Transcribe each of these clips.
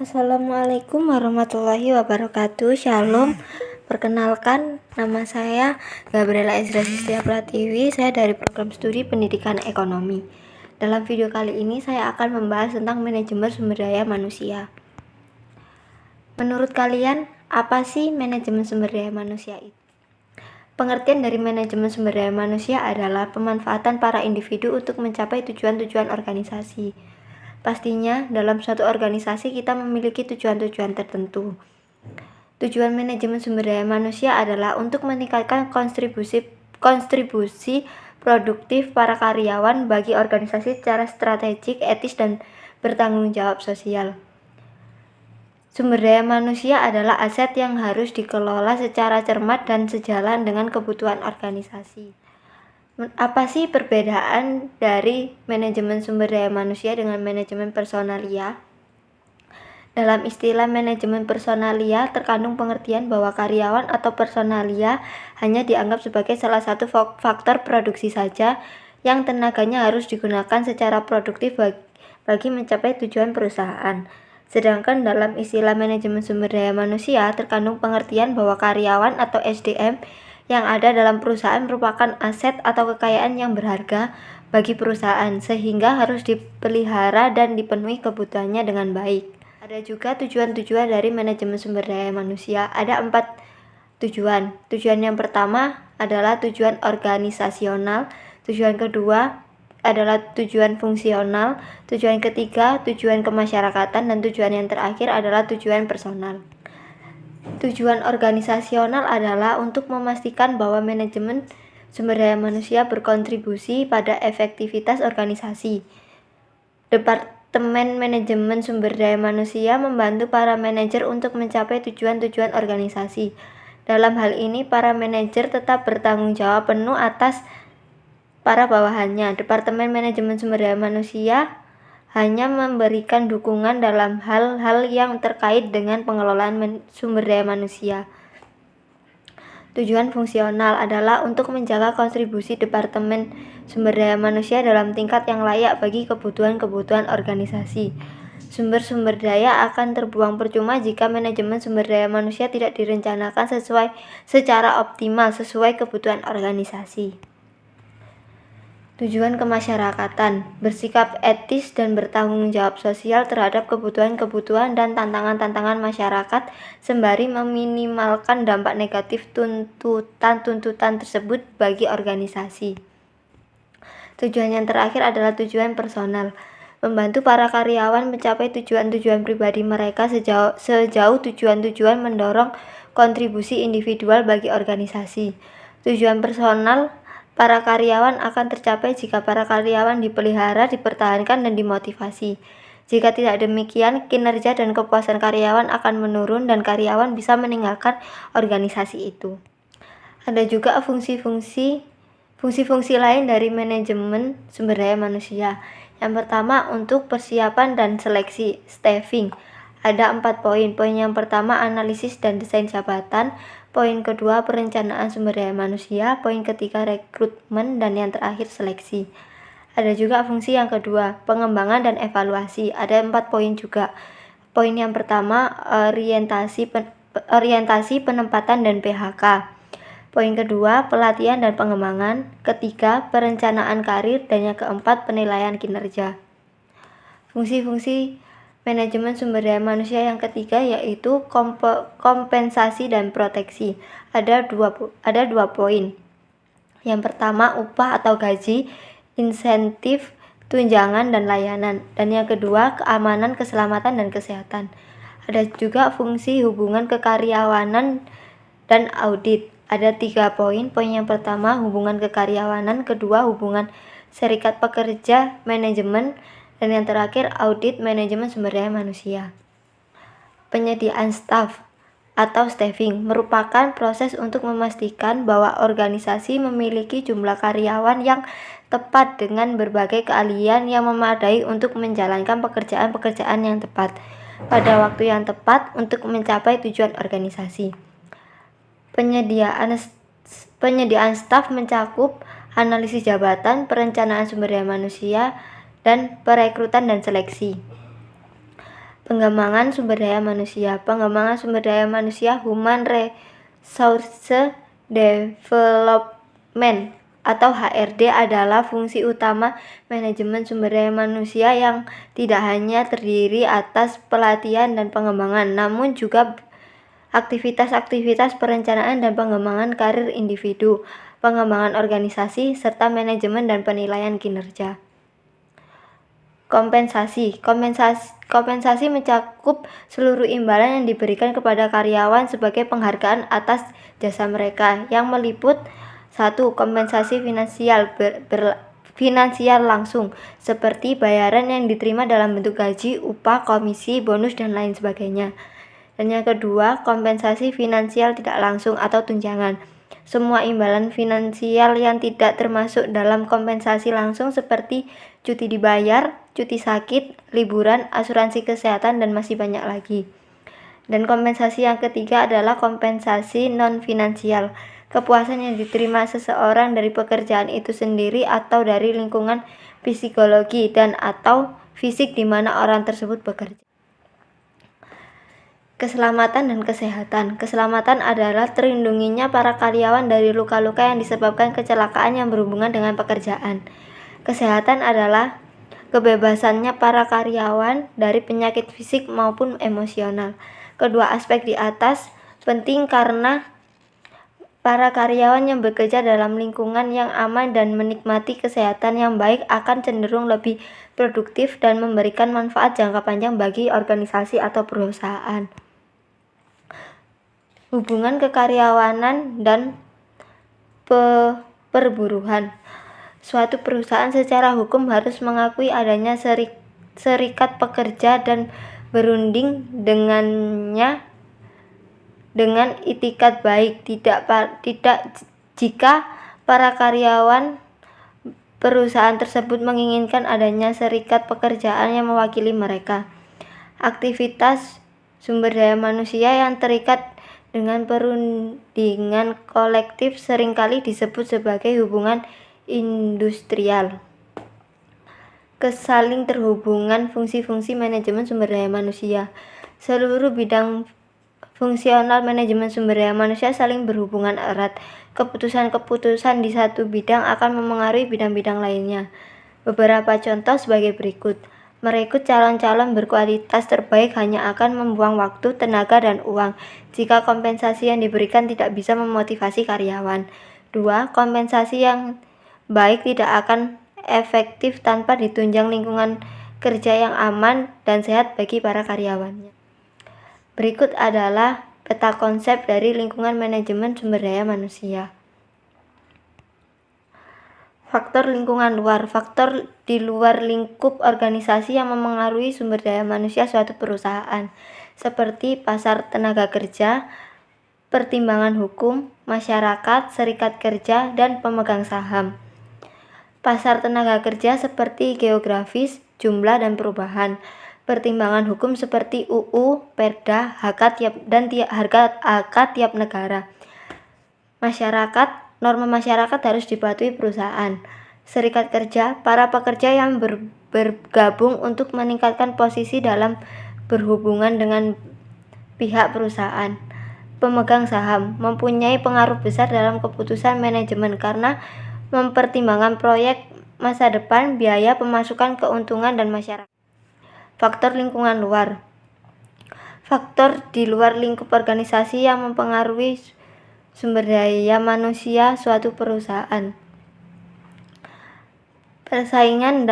Assalamualaikum warahmatullahi wabarakatuh. Shalom. Perkenalkan, nama saya Gabriela Ezra Sistia Pratiwi. Saya dari program studi pendidikan ekonomi. Dalam video kali ini saya akan membahas tentang manajemen sumber daya manusia. Menurut kalian, apa sih manajemen sumber daya manusia itu? Pengertian dari manajemen sumber daya manusia adalah pemanfaatan para individu untuk mencapai tujuan-tujuan organisasi. Pastinya, dalam suatu organisasi kita memiliki tujuan-tujuan tertentu. Tujuan manajemen sumber daya manusia adalah untuk meningkatkan kontribusi produktif para karyawan bagi organisasi secara strategik, etis, dan bertanggung jawab sosial. Sumber daya manusia adalah aset yang harus dikelola secara cermat dan sejalan dengan kebutuhan organisasi. Apa sih perbedaan dari manajemen sumber daya manusia dengan manajemen personalia? Dalam istilah manajemen personalia terkandung pengertian bahwa karyawan atau personalia hanya dianggap sebagai salah satu faktor produksi saja yang tenaganya harus digunakan secara produktif bagi mencapai tujuan perusahaan. Sedangkan dalam istilah manajemen sumber daya manusia terkandung pengertian bahwa karyawan atau SDM yang ada dalam perusahaan merupakan aset atau kekayaan yang berharga bagi perusahaan sehingga harus dipelihara dan dipenuhi kebutuhannya dengan baik. Ada juga tujuan-tujuan dari manajemen sumber daya manusia. Ada 4 tujuan. Tujuan yang pertama adalah tujuan organisasional, tujuan kedua adalah tujuan fungsional, tujuan ketiga tujuan kemasyarakatan, dan tujuan yang terakhir adalah tujuan personal. Tujuan organisasional adalah untuk memastikan bahwa manajemen sumber daya manusia berkontribusi pada efektivitas organisasi. Departemen Manajemen Sumber Daya Manusia membantu para manajer untuk mencapai tujuan-tujuan organisasi. Dalam hal ini, para manajer tetap bertanggung jawab penuh atas para bawahannya. Departemen Manajemen Sumber Daya Manusia hanya memberikan dukungan dalam hal-hal yang terkait dengan pengelolaan sumber daya manusia. Tujuan fungsional adalah untuk menjaga kontribusi Departemen Sumber Daya Manusia dalam tingkat yang layak bagi kebutuhan-kebutuhan organisasi. Sumber-sumber daya akan terbuang percuma jika manajemen sumber daya manusia tidak direncanakan secara optimal sesuai kebutuhan organisasi. Tujuan kemasyarakatan, bersikap etis dan bertanggung jawab sosial terhadap kebutuhan-kebutuhan dan tantangan-tantangan masyarakat sembari meminimalkan dampak negatif tuntutan-tuntutan tersebut bagi organisasi. Tujuan yang terakhir adalah tujuan personal, membantu para karyawan mencapai tujuan-tujuan pribadi mereka sejauh tujuan-tujuan mendorong kontribusi individual bagi organisasi. Tujuan personal para karyawan akan tercapai jika para karyawan dipelihara, dipertahankan, dan dimotivasi. Jika tidak demikian, kinerja dan kepuasan karyawan akan menurun dan karyawan bisa meninggalkan organisasi itu. Ada juga fungsi-fungsi lain dari manajemen sumber daya manusia. Yang pertama, untuk persiapan dan seleksi, staffing. Ada 4 poin. Poin yang pertama, analisis dan desain jabatan. Poin kedua, perencanaan sumber daya manusia. Poin ketiga, rekrutmen. Dan yang terakhir, seleksi. Ada juga fungsi yang kedua, pengembangan dan evaluasi. Ada 4 poin juga. Poin yang pertama, orientasi penempatan dan PHK. Poin kedua, pelatihan dan pengembangan. Ketiga, perencanaan karir. Dan yang keempat, penilaian kinerja. Fungsi-fungsi manajemen sumber daya manusia yang ketiga yaitu kompensasi dan proteksi. Ada dua poin. Yang pertama, upah atau gaji, insentif, tunjangan, dan layanan. Dan yang kedua, keamanan, keselamatan, dan kesehatan. Ada juga fungsi hubungan kekaryawanan dan audit. Ada 3 poin. Poin yang pertama, hubungan kekaryawanan. Kedua, hubungan serikat pekerja, manajemen. Dan yang terakhir, audit manajemen sumber daya manusia. Penyediaan staf atau staffing merupakan proses untuk memastikan bahwa organisasi memiliki jumlah karyawan yang tepat dengan berbagai keahlian yang memadai untuk menjalankan pekerjaan-pekerjaan yang tepat pada waktu yang tepat untuk mencapai tujuan organisasi. Penyediaan staf mencakup analisis jabatan, perencanaan sumber daya manusia, dan perekrutan dan seleksi. Pengembangan sumber daya manusia. Pengembangan sumber daya manusia Human Resource Development atau HRD adalah fungsi utama manajemen sumber daya manusia yang tidak hanya terdiri atas pelatihan dan pengembangan, namun juga aktivitas-aktivitas perencanaan dan pengembangan karir individu, pengembangan organisasi, serta manajemen dan penilaian kinerja. Kompensasi mencakup seluruh imbalan yang diberikan kepada karyawan sebagai penghargaan atas jasa mereka, yang meliput 1. Kompensasi finansial langsung, seperti bayaran yang diterima dalam bentuk gaji, upah, komisi, bonus, dan lain sebagainya. Dan yang kedua, kompensasi finansial tidak langsung atau tunjangan. Semua imbalan finansial yang tidak termasuk dalam kompensasi langsung seperti cuti dibayar, cuti sakit, liburan, asuransi kesehatan, dan masih banyak lagi. Dan kompensasi yang ketiga adalah kompensasi non-finansial, kepuasan yang diterima seseorang dari pekerjaan itu sendiri atau dari lingkungan psikologi dan atau fisik di mana orang tersebut bekerja. Keselamatan dan kesehatan. Keselamatan adalah terlindunginya para karyawan dari luka-luka yang disebabkan kecelakaan yang berhubungan dengan pekerjaan. Kesehatan adalah kebebasannya para karyawan dari penyakit fisik maupun emosional. Kedua aspek di atas penting karena para karyawan yang bekerja dalam lingkungan yang aman dan menikmati kesehatan yang baik akan cenderung lebih produktif dan memberikan manfaat jangka panjang bagi organisasi atau perusahaan. Hubungan kekaryawanan dan perburuhan. Suatu perusahaan secara hukum harus mengakui adanya serikat pekerja dan berunding dengannya dengan itikat baik. Tidak jika para karyawan perusahaan tersebut menginginkan adanya serikat pekerjaan yang mewakili mereka. Aktivitas sumber daya manusia yang terikat dengan perundingan kolektif seringkali disebut sebagai hubungan industrial. Kesaling terhubungan fungsi-fungsi manajemen sumber daya manusia. Seluruh bidang fungsional manajemen sumber daya manusia saling berhubungan erat. Keputusan-keputusan di satu bidang akan memengaruhi bidang-bidang lainnya. Beberapa contoh sebagai berikut. Merekrut calon-calon berkualitas terbaik hanya akan membuang waktu, tenaga, dan uang jika kompensasi yang diberikan tidak bisa memotivasi karyawan. 2. Kompensasi yang baik tidak akan efektif tanpa ditunjang lingkungan kerja yang aman dan sehat bagi para karyawannya. Berikut adalah peta konsep dari lingkungan manajemen sumber daya manusia. Faktor lingkungan luar. Faktor di luar lingkup organisasi yang memengaruhi sumber daya manusia suatu perusahaan, seperti pasar tenaga kerja, pertimbangan hukum, masyarakat, serikat kerja, dan pemegang saham. Pasar tenaga kerja seperti geografis, jumlah, dan perubahan. Pertimbangan hukum seperti UU, Perda, harga tiap negara. Masyarakat, norma masyarakat harus dipatuhi perusahaan. Serikat kerja, para pekerja yang bergabung untuk meningkatkan posisi dalam berhubungan dengan pihak perusahaan. Pemegang saham mempunyai pengaruh besar dalam keputusan manajemen karena mempertimbangkan proyek masa depan, biaya, pemasukan, keuntungan, dan masyarakat. Faktor lingkungan luar. Faktor di luar lingkup organisasi yang mempengaruhi sumber daya manusia suatu perusahaan. Persaingan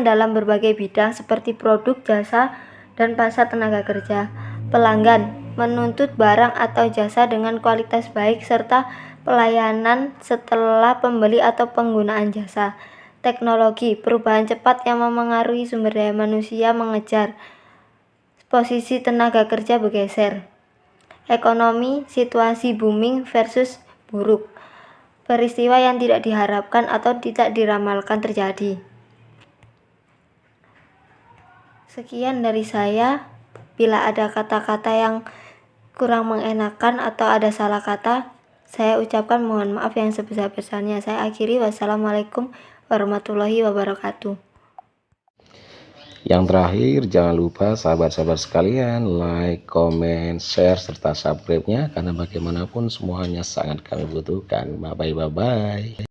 dalam berbagai bidang seperti produk, jasa, dan pasar tenaga kerja. Pelanggan menuntut barang atau jasa dengan kualitas baik serta pelayanan setelah pembeli atau penggunaan jasa. Teknologi, perubahan cepat yang memengaruhi sumber daya manusia mengejar. Posisi tenaga kerja bergeser. Ekonomi, situasi booming versus buruk. Peristiwa yang tidak diharapkan atau tidak diramalkan terjadi. Sekian dari saya. Bila ada kata-kata yang kurang mengenakan atau ada salah kata, saya ucapkan mohon maaf yang sebesar-besarnya. Saya akhiri. Wassalamualaikum warahmatullahi wabarakatuh. Yang terakhir, jangan lupa sahabat-sahabat sekalian like, comment, share, serta subscribe-nya karena bagaimanapun semuanya sangat kami butuhkan. Bye bye.